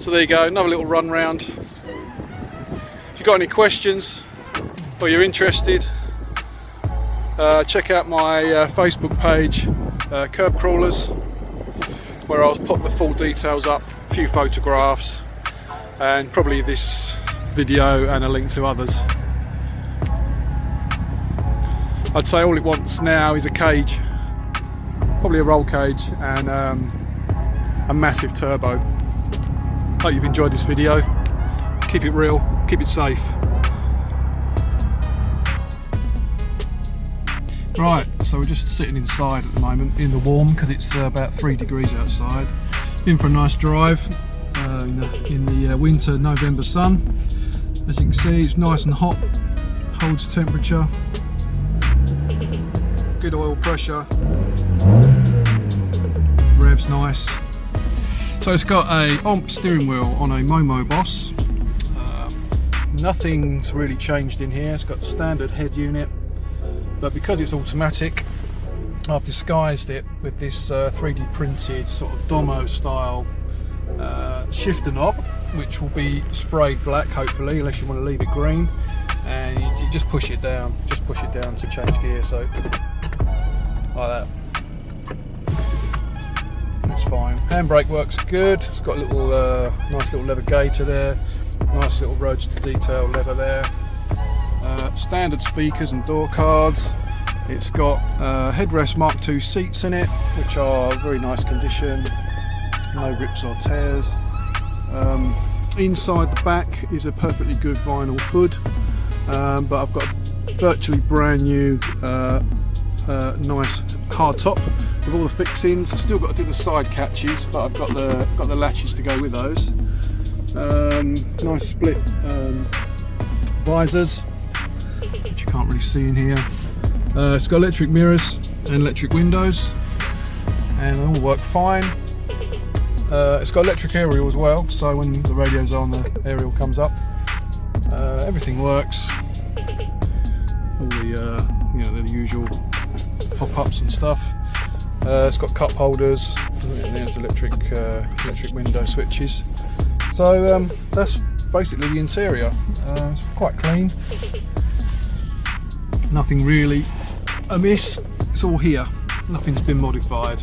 So there you go, another little run round. If you've got any questions or you're interested, check out my Facebook page, Kurb Crawlers, where I'll put the full details up, a few photographs, and probably this video and a link to others. I'd say all it wants now is a cage, probably a roll cage, and a massive turbo. Hope you've enjoyed this video. Keep it real, keep it safe. Right, so we're just sitting inside at the moment in the warm because it's about 3 degrees outside. Been for a nice drive in the winter November sun. As you can see, it's nice and hot, holds temperature, good oil pressure, revs nice. So it's got a OMP steering wheel on a Momo Boss. Nothing's really changed in here. It's got the standard head unit, but because it's automatic, I've disguised it with this 3D printed sort of Domo style shifter knob, which will be sprayed black hopefully, unless you want to leave it green, and you just push it down to change gear, so like that. It's fine. Handbrake works good. It's got a little nice little leather gaiter there, nice little roadster detail leather there. Standard speakers and door cards. It's got headrest Mark II seats in it, which are very nice condition, no rips or tears. Inside the back is a perfectly good vinyl hood, but I've got virtually brand new nice hard top with all the fixings. I've still got to do the side catches, but I've got the latches to go with those. Nice split visors, which you can't really see in here. It's got electric mirrors and electric windows, and they all work fine. It's got electric aerial as well, so when the radio's on, the aerial comes up. Everything works. All the the usual pop-ups and stuff. It's got cup holders, and there's electric window switches. So that's basically the interior. It's quite clean. Nothing really amiss. It's all here. Nothing's been modified.